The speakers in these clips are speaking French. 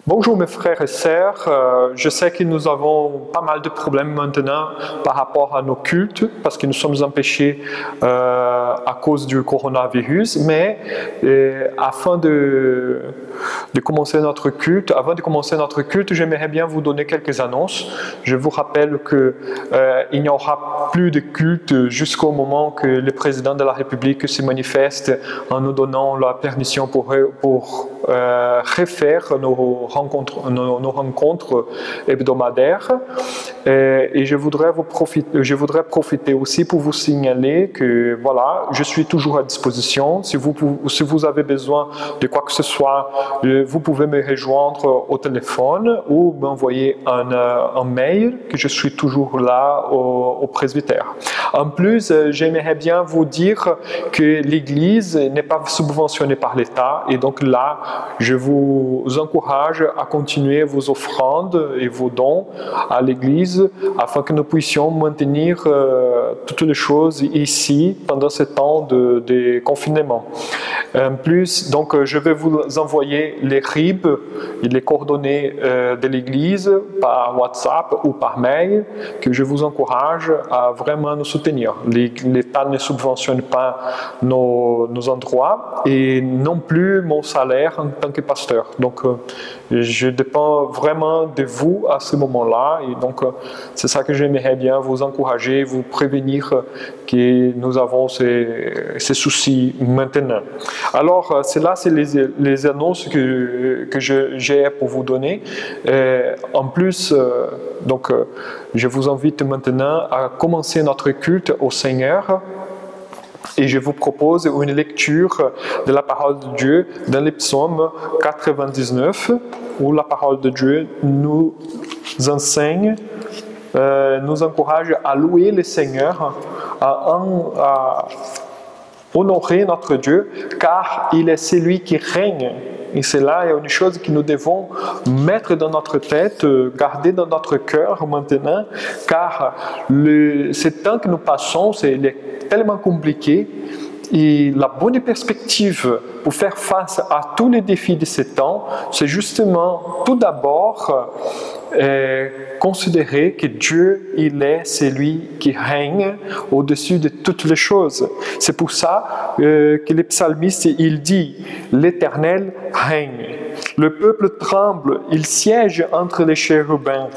Bonjour mes frères et sœurs, je sais que nous avons pas mal de problèmes maintenant par rapport à nos cultes parce que nous sommes empêchés à cause du coronavirus, mais avant de commencer notre culte, j'aimerais bien vous donner quelques annonces. Je vous rappelle qu'il n'y aura plus de culte jusqu'au moment que le président de la République se manifeste en nous donnant la permission pour refaire nos rencontres hebdomadaires. Et je voudrais profiter aussi pour vous signaler que voilà, je suis toujours à disposition. Si vous avez besoin de quoi que ce soit, vous pouvez me rejoindre au téléphone ou m'envoyer un mail, que je suis toujours là au presbytère. En plus, j'aimerais bien vous dire que l'Église n'est pas subventionnée par l'État et donc là, je vous encourage à continuer vos offrandes et vos dons à l'Église afin que nous puissions maintenir toutes les choses ici pendant ce temps de confinement. En plus, donc, je vais vous envoyer les RIB et les coordonnées de l'Église par WhatsApp ou par mail, que je vous encourage à vraiment nous soutenir. L'État ne subventionne pas nos endroits et non plus mon salaire en tant que pasteur. Donc, je dépends vraiment de vous à ce moment-là et donc c'est ça que j'aimerais bien vous encourager, vous prévenir que nous avons ces soucis maintenant. Alors, c'est les annonces que j'ai pour vous donner. En plus, donc, je vous invite maintenant à commencer notre culte au Seigneur. Et je vous propose une lecture de la parole de Dieu dans les psaumes 99, où la parole de Dieu nous enseigne, nous encourage à louer le Seigneur, à honorer notre Dieu, car il est celui qui règne. Et c'est là une chose que nous devons mettre dans notre tête, garder dans notre cœur maintenant, car ce temps que nous passons, il est tellement compliqué. Et la bonne perspective pour faire face à tous les défis de ce temps, c'est justement tout d'abord considérer que Dieu, il est celui qui règne au-dessus de toutes les choses. C'est pour ça que le psalmiste, il dit « L'Éternel règne. Le peuple tremble, il siège entre les chérubins.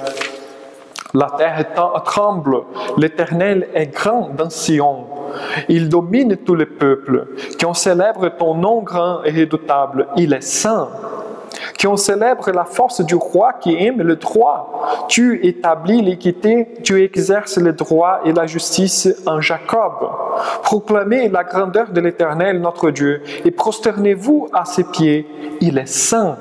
La terre tremble, l'Éternel est grand dans Sion. Il domine tous les peuples. Qu'on célèbre ton nom grand et redoutable, il est saint. Qu'on célèbre la force du roi qui aime le droit. Tu établis l'équité, tu exerces le droit et la justice en Jacob. Proclamez la grandeur de l'Éternel, notre Dieu, et prosternez-vous à ses pieds, il est saint.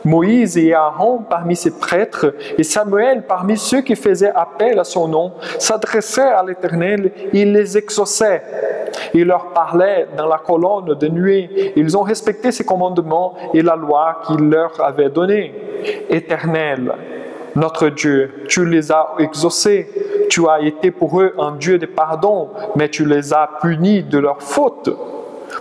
Moïse et Aaron parmi ses prêtres et Samuel parmi ceux qui faisaient appel à son nom s'adressaient à l'Éternel, il les exauçait. Il leur parlait dans la colonne de nuée. Ils ont respecté ses commandements et la loi qu'il leur avait donnée. Éternel, notre Dieu, tu les as exaucés. Tu as été pour eux un Dieu de pardon, mais tu les as punis de leurs fautes.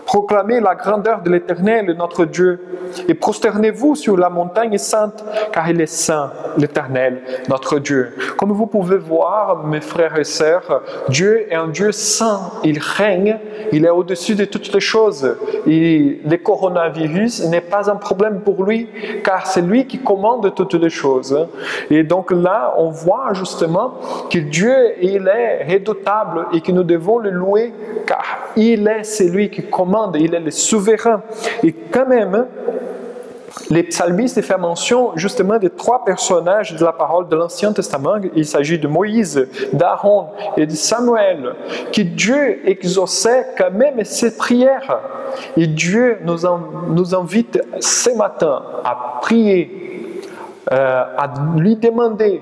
Proclamez la grandeur de l'Éternel, notre Dieu, et prosternez-vous sur la montagne sainte, car il est saint, l'Éternel, notre Dieu. Comme vous pouvez voir, mes frères et sœurs, Dieu est un Dieu saint, il règne, il est au-dessus de toutes les choses. Et le coronavirus n'est pas un problème pour lui, car c'est lui qui commande toutes les choses. Et donc là, on voit justement que Dieu, il est redoutable et que nous devons le louer, car il est celui qui commande, il est le souverain. Et quand même, les psalmistes font mention justement des trois personnages de la parole de l'Ancien Testament. Il s'agit de Moïse, d'Aaron et de Samuel, que Dieu exauçait quand même ses prières. Et Dieu nous invite ce matin à prier, à lui demander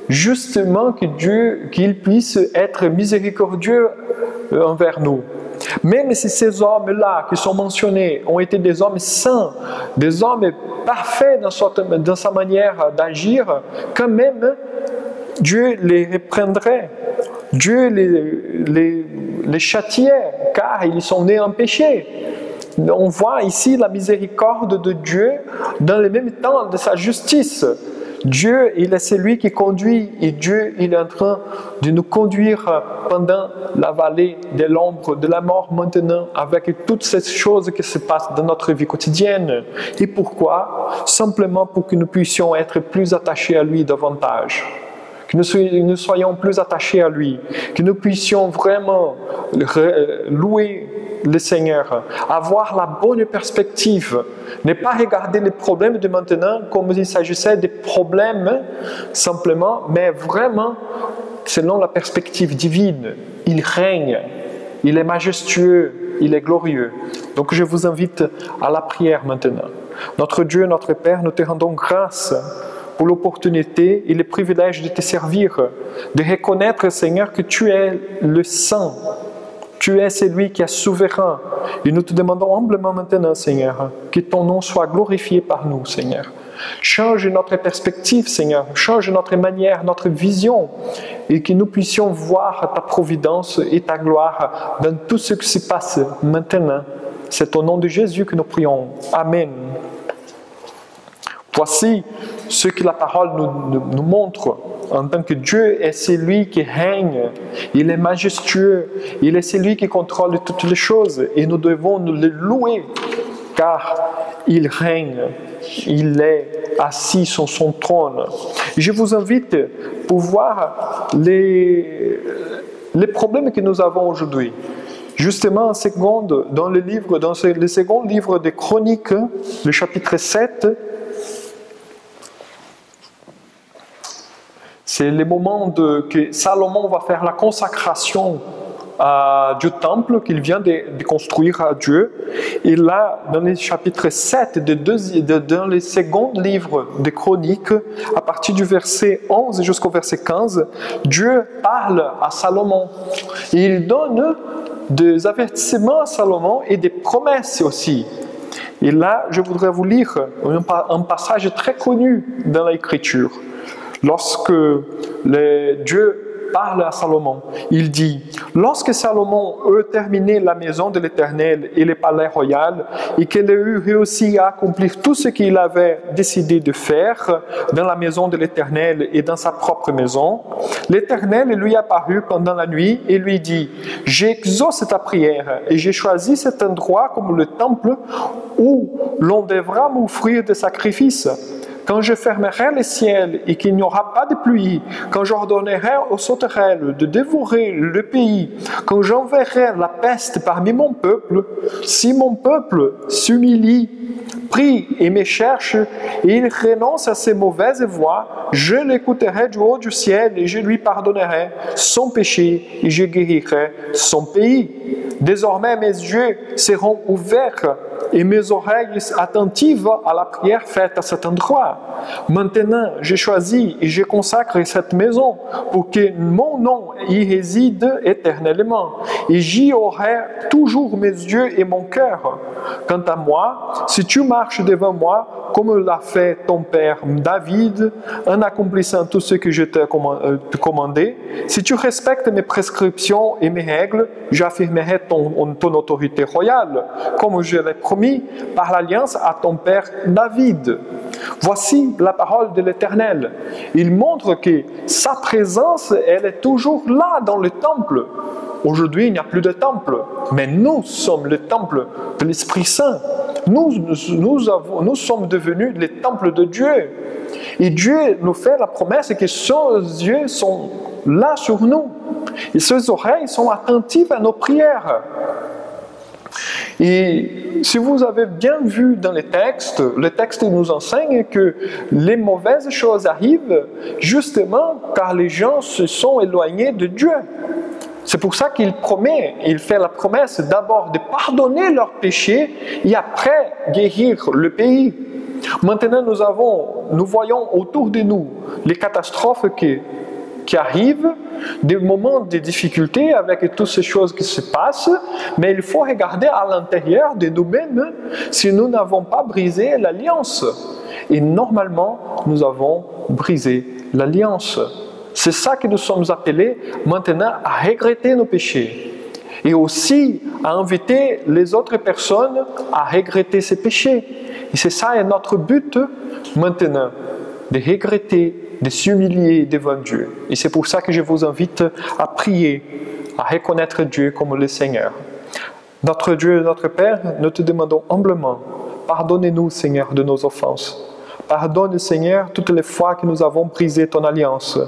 justement qu'il puisse être miséricordieux envers nous. Même si ces hommes-là qui sont mentionnés ont été des hommes saints, des hommes parfaits dans sa manière d'agir, quand même, Dieu les reprendrait, Dieu les châtiait, car ils sont nés en péché. On voit ici la miséricorde de Dieu dans le même temps de sa justice. Dieu, il est celui qui conduit et Dieu, il est en train de nous conduire pendant la vallée de l'ombre de la mort maintenant avec toutes ces choses qui se passent dans notre vie quotidienne. Et pourquoi? Simplement pour que nous puissions être plus attachés à lui davantage. Que nous soyons plus attachés à lui, que nous puissions vraiment louer le Seigneur, avoir la bonne perspective, ne pas regarder les problèmes de maintenant comme il s'agissait des problèmes simplement, mais vraiment selon la perspective divine. Il règne, il est majestueux, il est glorieux. Donc je vous invite à la prière maintenant. Notre Dieu, notre Père, nous te rendons grâce pour l'opportunité et le privilège de te servir, de reconnaître, Seigneur, que tu es le Saint, tu es celui qui est souverain. Et nous te demandons humblement maintenant, Seigneur, que ton nom soit glorifié par nous, Seigneur. Change notre perspective, Seigneur, change notre manière, notre vision, et que nous puissions voir ta providence et ta gloire dans tout ce qui se passe maintenant. C'est au nom de Jésus que nous prions. Amen. Voici ce que la parole nous montre en tant que Dieu est celui qui règne, il est majestueux, il est celui qui contrôle toutes les choses et nous devons le louer car il règne, il est assis sur son trône. Je vous invite pour voir les problèmes que nous avons aujourd'hui. Justement, en seconde, dans le second livre des Chroniques, le chapitre 7, c'est le moment que Salomon va faire la consacration du temple qu'il vient de construire à Dieu. Et là, dans le chapitre 7, dans le second livre des Chroniques, à partir du verset 11 jusqu'au verset 15, Dieu parle à Salomon. Et il donne des avertissements à Salomon et des promesses aussi. Et là, je voudrais vous lire un passage très connu dans l'Écriture. Lorsque Dieu parle à Salomon, il dit « Lorsque Salomon eut terminé la maison de l'Éternel et le palais royal, et qu'il eut réussi à accomplir tout ce qu'il avait décidé de faire dans la maison de l'Éternel et dans sa propre maison, l'Éternel lui apparut pendant la nuit et lui dit « J'exauce ta prière et j'ai choisi cet endroit comme le temple où l'on devra m'offrir des sacrifices. » Quand je fermerai les ciels et qu'il n'y aura pas de pluie, quand j'ordonnerai aux sauterelles de dévorer le pays, quand j'enverrai la peste parmi mon peuple, si mon peuple s'humilie, prie et me cherche, et il renonce à ses mauvaises voies, je l'écouterai du haut du ciel et je lui pardonnerai son péché et je guérirai son pays. Désormais, mes yeux seront ouverts et mes oreilles attentives à la prière faite à cet endroit. Maintenant, j'ai choisi et je consacre cette maison pour que mon nom y réside éternellement. Et j'y aurai toujours mes yeux et mon cœur. Quant à moi, si tu marches devant moi, comme l'a fait ton père David, en accomplissant tout ce que je t'ai commandé, si tu respectes mes prescriptions et mes règles, j'affirmerai ton autorité royale, comme je l'ai promis par l'alliance à ton père David. Voici la parole de l'Éternel. Il montre que sa présence, elle est toujours là dans le temple. Aujourd'hui, il n'y a plus de temple, mais nous sommes le temple de l'Esprit Saint. Nous sommes devenus les temples de Dieu. Et Dieu nous fait la promesse que ses yeux sont là sur nous. Et ses oreilles sont attentives à nos prières. Et si vous avez bien vu dans les textes, le texte nous enseigne que les mauvaises choses arrivent justement car les gens se sont éloignés de Dieu. C'est pour ça qu'il promet, il fait la promesse d'abord de pardonner leurs péchés et après guérir le pays. Maintenant, nous voyons autour de nous les catastrophes qui arrivent, des moments de difficulté avec toutes ces choses qui se passent, mais il faut regarder à l'intérieur de nous-mêmes si nous n'avons pas brisé l'alliance. Et normalement, nous avons brisé l'alliance. C'est ça que nous sommes appelés maintenant à regretter nos péchés et aussi à inviter les autres personnes à regretter ses péchés. Et c'est ça notre but maintenant, de regretter, de s'humilier devant Dieu. Et c'est pour ça que je vous invite à prier, à reconnaître Dieu comme le Seigneur. Notre Dieu et notre Père, nous te demandons humblement, pardonne-nous, Seigneur, de nos offenses. Pardonne, Seigneur, toutes les fois que nous avons brisé ton alliance.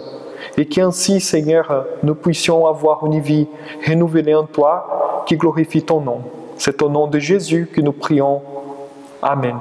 Et qu'ainsi, Seigneur, nous puissions avoir une vie renouvelée en toi qui glorifie ton nom. C'est au nom de Jésus que nous prions. Amen.